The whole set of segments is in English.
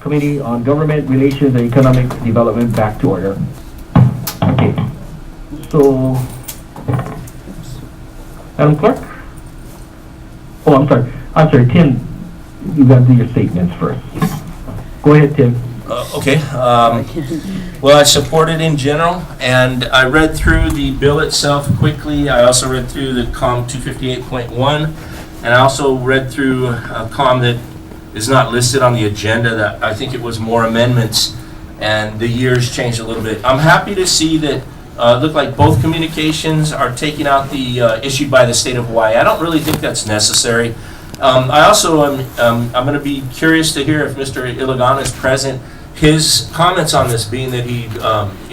Committee on Government Relations and Economic Development back to order. Okay, so, Madam Clerk? Oh, I'm sorry, Tim, you got to do your statements first. Go ahead, Tim. Okay. Well, I support it in general, and I read through the bill itself quickly. I also read through the COM 258.1, and I also read through a COM that is not listed on the agenda. That I think it was more amendments, and the years changed a little bit. I'm happy to see that it looked like both communications are taking out the issued by the state of Hawaii. I don't really think that's necessary. I also am I'm going to be curious to hear if Mr. Ilagan is present. His comments on this, being that he,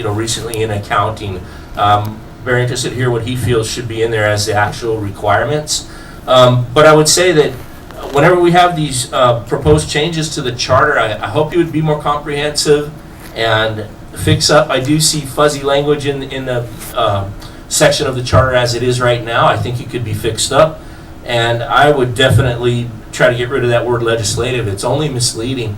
recently in accounting, very interested to hear what he feels should be in there as the actual requirements. But I would say that whenever we have these proposed changes to the charter, I hope it would be more comprehensive and fix up. I do see fuzzy language in the section of the charter as it is right now. I think it could be fixed up, and I would definitely try to get rid of that word legislative. It's only misleading.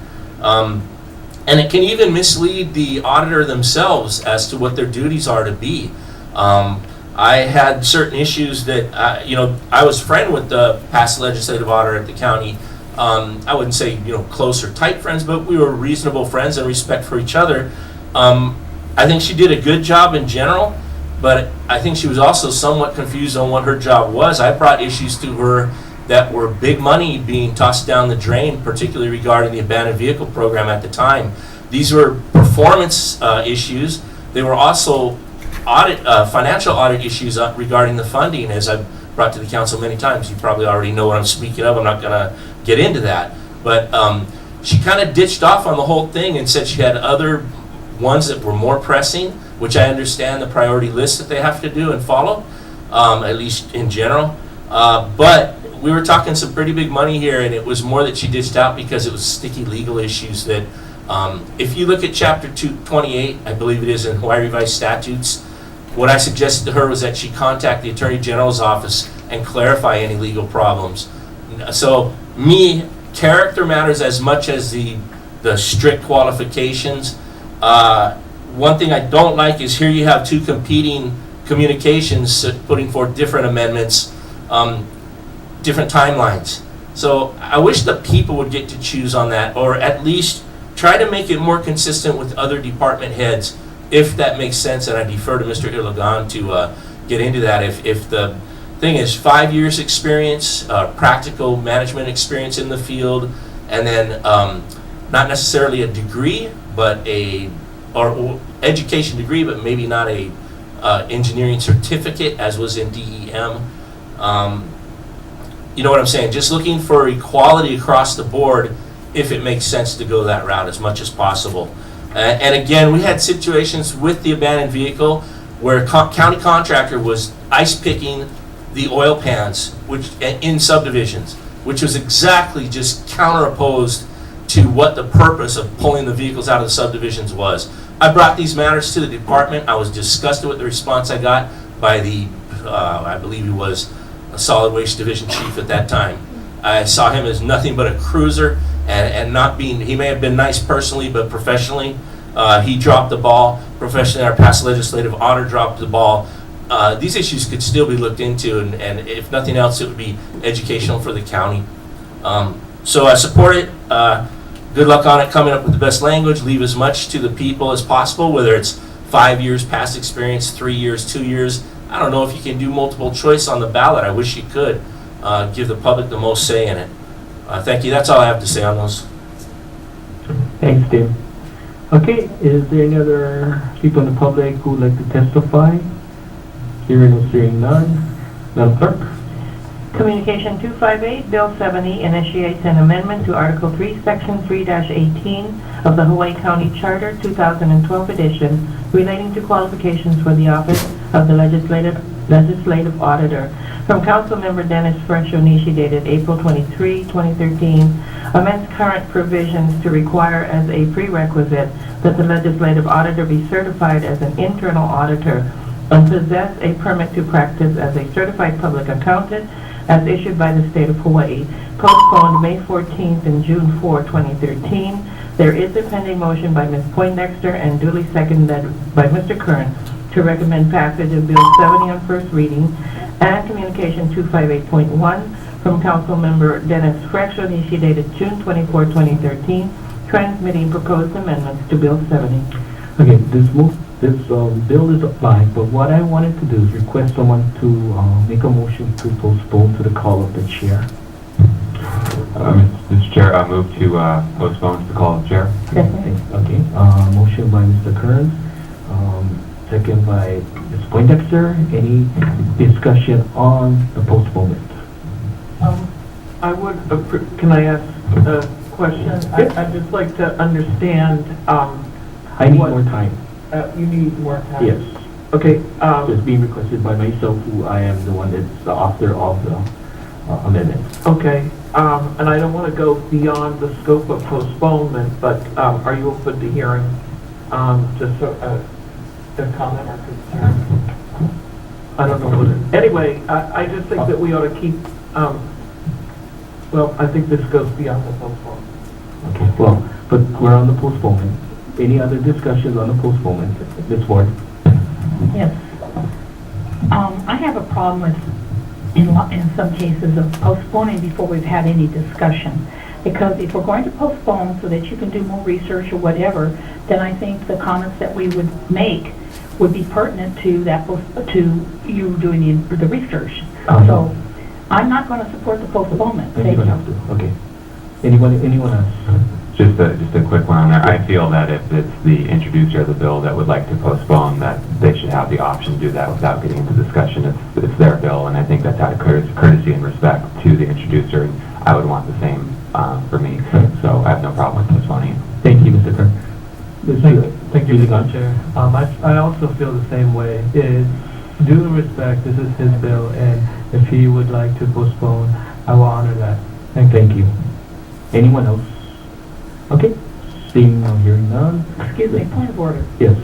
And it can even mislead the auditor themselves as to what their duties are to be. I had certain issues that, I was friend with the past legislative auditor at the county. I wouldn't say, close or tight friends, but we were reasonable friends and respect for each other. I think she did a good job in general, but I think she was also somewhat confused on what her job was. I brought issues to her that were big money being tossed down the drain, particularly regarding the abandoned vehicle program at the time. These were performance issues. They were also financial audit issues regarding the funding, as I've brought to the council many times. You probably already know what I'm speaking of. I'm not going to get into that. But she kind of ditched off on the whole thing and said she had other ones that were more pressing, which I understand the priority list that they have to do and follow, at least in general. But we were talking some pretty big money here, and it was more that she ditched out because it was sticky legal issues that, if you look at Chapter 228, I believe it is in Hawaii Revised Statutes, what I suggested to her was that she contact the Attorney General's office and clarify any legal problems. So, character matters as much as the strict qualifications. One thing I don't like is here you have two competing communications putting forth different amendments, different timelines. So I wish the people would get to choose on that, or at least try to make it more consistent with other department heads, if that makes sense. And I defer to Mr. Ilagan to get into that. If the thing is 5 years experience, practical management experience in the field, and then not necessarily a degree, but or education degree, but maybe not a engineering certificate, as was in DEM. You know what I'm saying? Just looking for equality across the board, if it makes sense to go that route as much as possible. And again, we had situations with the abandoned vehicle where a county contractor was ice picking the oil pans, which in subdivisions, which was exactly just counteropposed to what the purpose of pulling the vehicles out of the subdivisions was. I brought these matters to the department. I was disgusted with the response I got by the, I believe he was a solid waste division chief at that time. I saw him as nothing but a cruiser, and not being, he may have been nice personally, but professionally, he dropped the ball. Professionally, our past legislative auditor dropped the ball. These issues could still be looked into, and if nothing else, it would be educational for the county. So I support it. Good luck on it, coming up with the best language. Leave as much to the people as possible, whether it's 5 years past experience, 3 years, 2 years. I don't know if you can do multiple choice on the ballot. I wish you could. Give the public the most say in it. Thank you. That's all I have to say on those. Thanks, Tim. Okay, is there any other people in the public who would like to testify? Hearing or seeing none. Madam Clerk? Communication 258, Bill 70, initiates an amendment to Article 3, Section 3-18 of the Hawaii County Charter 2012 edition relating to qualifications for the office of the Legislative Auditor. From Councilmember Dennis Fresh Onishi, dated April 23, 2013, amends current provisions to require as a prerequisite that the Legislative Auditor be certified as an internal auditor and possess a permit to practice as a certified public accountant, as issued by the State of Hawaii, postponed May 14th and June 4, 2013. There is a pending motion by Ms. Poindexter and duly seconded by Mr. Kern to recommend passage of Bill 70 on first reading and Communication 258.1 from Councilmember Dennis Fresh on issue dated June 24, 2013, transmitting proposed amendments to Bill 70. Okay, this bill is applied, but what I wanted to do is request someone to make a motion to postpone to the call of the chair. Mr. Chair, I move to postpone to the call of the chair. Okay, motion by Mr. Kearns, second by Ms. Poindexter. Any discussion on the postponement? I would, can I ask a question? I'd just like to understand, I need more time. You need more time? Yes. Okay, It's being requested by myself, who I am the one that's the author of the amendment. okay, and I don't want to go beyond the scope of postponement, but are you open to hearing just a comment or concern? I don't know what it, anyway, I just think that we ought to keep, well, I think this goes beyond the postponement. Okay, well, but we're on the postponement. Any other discussions on the postponement? Ms. Ward? Yes. I have a problem with, in some cases, of postponing before we've had any discussion. Because if we're going to postpone so that you can do more research or whatever, then I think the comments that we would make would be pertinent to that, to you doing the research. So I'm not going to support the postponement. You Thank don't you. have to. Okay. Anyone else? Just a quick one on there. I feel that if it's the introducer of the bill that would like to postpone, that they should have the option to do that without getting into discussion. It's their bill, and I think that's out of courtesy and respect to the introducer. And I would want the same for me. So I have no problem with postponing. Thank you, Mr. Kern. Thank you, Mr. Chair. I also feel the same way. It's due respect, this is his bill, and if he would like to postpone, I will honor that. Thank you. Anyone else? Okay. Seeing or hearing none? Excuse me, point of order. Yes,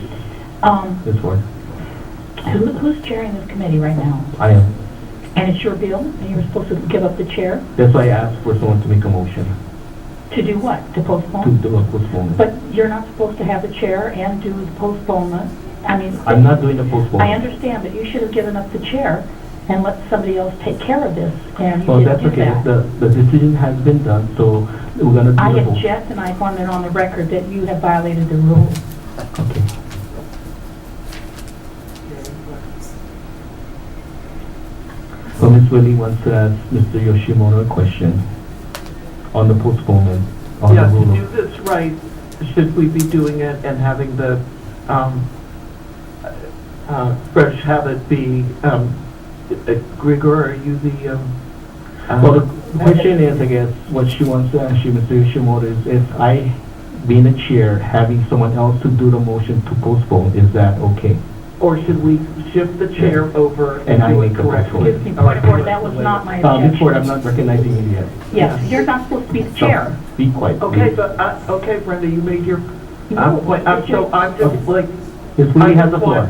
Ms. Ward. Who's chairing this committee right now? I am. And it's your bill, and you're supposed to give up the chair? That's why I asked for someone to make a motion To do what? To to postpone? do a postponement. But you're not supposed to have the chair and do the postponement. I mean, I'm not doing the postponement. I understand, but you should have given up the chair and let somebody else take care of this, and you Well, didn't that's do okay. that. The decision has been done, so we're gonna do I the vote. object, and I want it on the record that you have violated the rules. Okay. So Ms. Willie wants to ask Mr. Yoshimoto a question on the postponement, on the Yeah, to rule do of... this right, should we be doing it and having the, Fresh have it be, Grigor, are you the, Well, the question is, I guess, what she wants to ask you, Mr. Yoshimoto, is if I, being the chair, having someone else to do the motion to postpone, is that okay? or should we shift the chair over And I do it make a correctly? motion. Excuse me, point of order, that was not my Ms. Ford, I'm objection. not recognizing you yet. Yes, you're not supposed to be the chair. Be quiet. Okay, please. but, okay, Brenda, you made your, No, point. So I'm just Okay. like, Ms. Willie has the floor.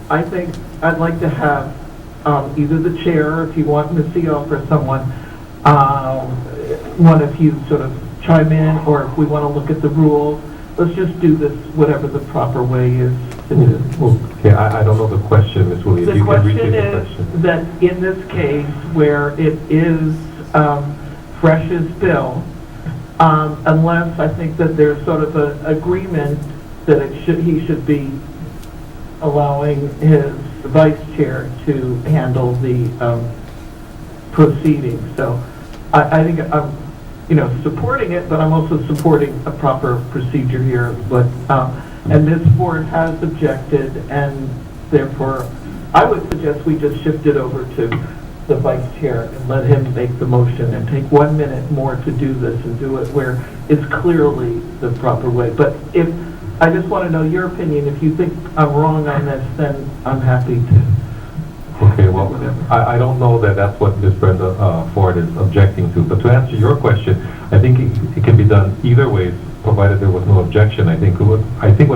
I think I'd like to have either the chair, if you want Ms. Sioff or someone, one of you sort of chime in, or if we want to look at the rules, let's just do this whatever the proper way is to do it. Okay, I don't know the question, Ms. Willie. If The you can question restate the is question. that in this case, where it is Fresh's bill, unless I think that there's sort of an agreement that he should be allowing his vice chair to handle the proceedings. So I think I'm, supporting it, but I'm also supporting a proper procedure here. But and this board has objected, and therefore I would suggest we just shift it over to the vice chair and let him make the motion and take 1 minute more to do this and do it where it's clearly the proper way. But if I just want to know your opinion. If you think I'm wrong on this, then I'm happy to. Okay, well, I don't know that that's what Ms. Brenda Ford is objecting to, but to answer your question, I think it can be done either way, provided there was no objection. I think what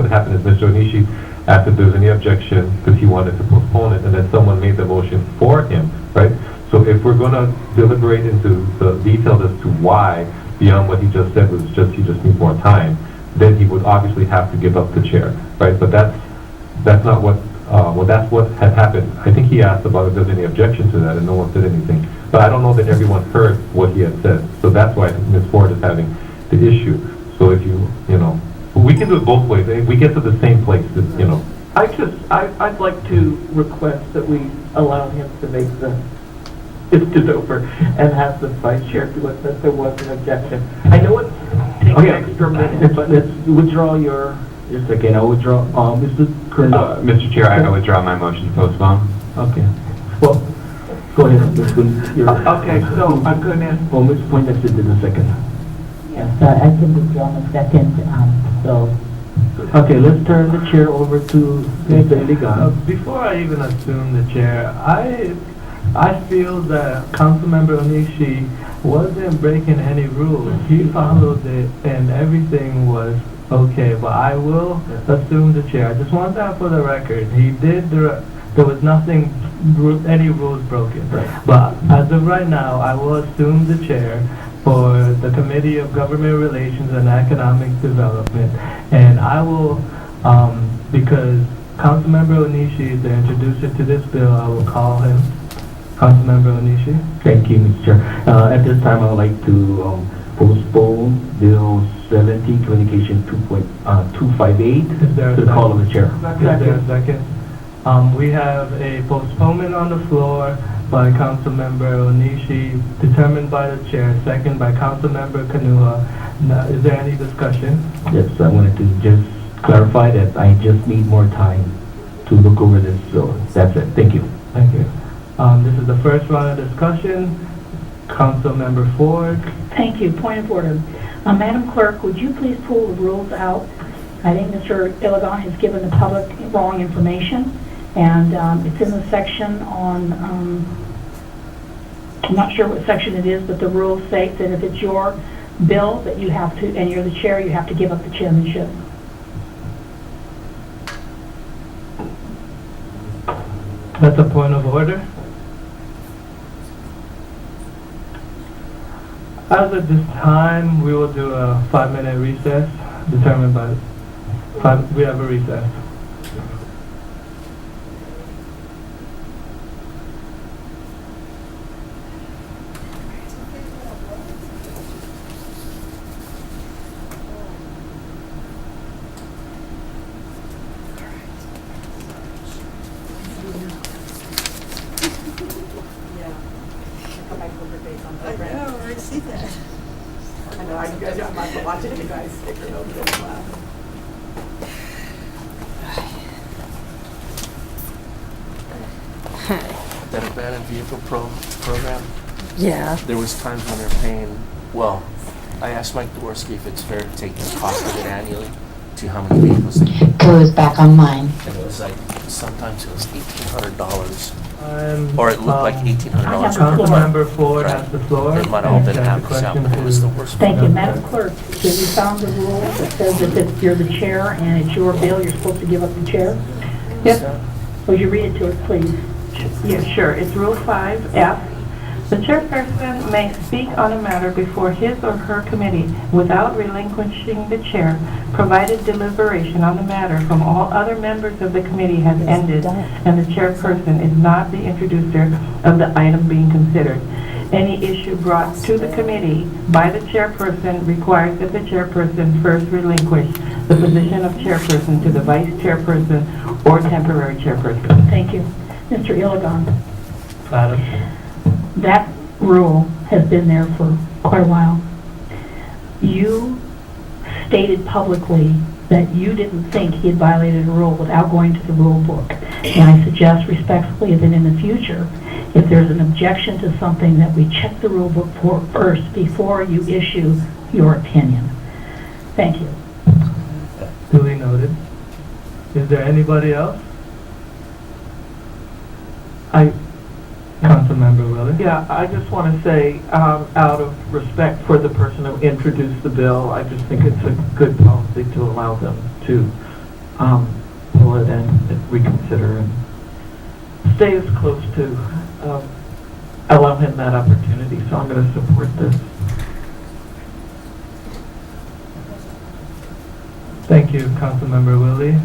happened is Mr. Onishi asked if there's any objection because he wanted to postpone it, and then someone made the motion for him, right? So if we're going to deliberate into the details as to why, beyond what he just said was just he just needs more time, then he would obviously have to give up the chair, right? But that's not what, well, that's what had happened. I think he asked about if there's any objection to that, and no one said anything. But I don't know that everyone heard what he had said. So that's why I think Ms. Ford is having the issue. So if you know, we can do it both ways. If we get to the same place, you know. I'd like to request that we allow him to make it's over and have the vice chair do it, that there was an objection. I know it takes Okay. extra minutes, but Let's withdraw your, just a second, I'll withdraw, Mr. Colonel. Mr. Chair, I withdraw my motion to postpone. Okay. Well, go ahead, Ms. Quinn. okay, so I'm going to, Well, Ms. Poindexter did the second. Yes, I can withdraw my second, so. Okay, let's turn the chair over to Mr. Iligan. Before I even assume the chair, I feel that Councilmember Onishi wasn't breaking any rules. He followed it and everything was okay, but I will assume the chair. I just want that for the record. He did, there was nothing, any rules broken. Right. But as of right now, I will assume the chair for the Committee of Government Relations and Economic Development. And I will, because Councilmember Onishi is the introducer to this bill, I will call him. Councilmember Onishi. Thank you, Mr. Chair. At this time, I would like to postpone Bill 17, Communication 258, Is there a to the call of the chair. Is there a second? We have a postponement on the floor by Councilmember Onishi, determined by the chair, second by Councilmember Kanua. Now, is there any discussion? Yes, I wanted to just clarify that I just need more time to look over this, so that's it. Thank you. Thank you. This is the first round of discussion. Councilmember Ford. Thank you. Point of order. Madam Clerk, would you please pull the rules out? I think Mr. Iligan has given the public wrong information, and it's in the section on, I'm not sure what section it is, but the rules state that if it's your bill that you have to, and you're the chair, you have to give up the chairmanship. That's a point of order. As of this time, we will do a 5-minute recess, determined by, we have a recess. I know, I see that. I know, I'm not watching you guys stick it over the lap. That abandoned vehicle program, Yeah. there was times when they're paying, well, I asked Mike Dworsky if it's fair to take the cost of it annually to how many vehicles they It was back online. and it was like, sometimes it was $1,800, I'm, or it looked like $1,800. I have the floor. Councilmember Ford has the floor. It might have all been And averaged out, but it was the worst. Thank you. Madam Clerk, have you found the rule that says that if you're the chair and it's your bill, you're supposed to give up the chair? Yes, Would you read it to us, please? yes, sure. It's Rule 5F. The chairperson may speak on a matter before his or her committee without relinquishing the chair, provided deliberation on the matter from all other members of the committee has ended and the chairperson is not the introducer of the item being considered. Any issue brought to the committee by the chairperson requires that the chairperson first relinquish the position of chairperson to the vice chairperson or temporary chairperson. Thank you. Mr. Iligan, Madam. that rule has been there for quite a while. You stated publicly that you didn't think he had violated a rule without going to the rule book. And I suggest respectfully that in the future, if there's an objection to something, that we check the rule book first before you issue your opinion. Thank you. Duly noted. Is there anybody else? Councilmember Willard. yeah, I just want to say, out of respect for the person who introduced the bill, I just think it's a good policy to allow them to pull it and reconsider and stay as close to, allow allow him that opportunity, so I'm going to support this. Thank you, Councilmember Willie.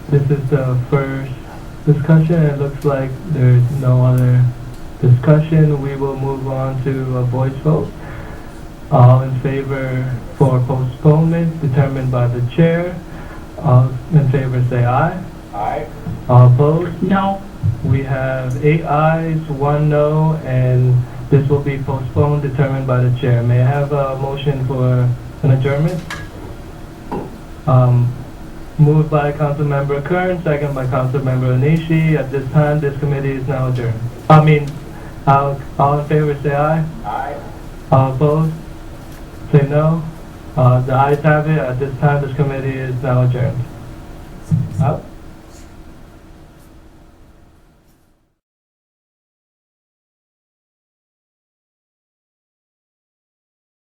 This is the first discussion. It looks like there's no other discussion. We will move on to a voice vote. All in favor for postponement determined by the chair. All in favor say aye. Aye. All opposed? No. We have 8 ayes, 1 no, and this will be postponed determined by the chair. May I have a motion for an adjournment? Moved by Councilmember Kern, second by Councilmember Onishi. At this time, this committee is now adjourned. All in favor say aye. Aye. All opposed? Say no. The ayes have it. At this time, this committee is now adjourned. Out.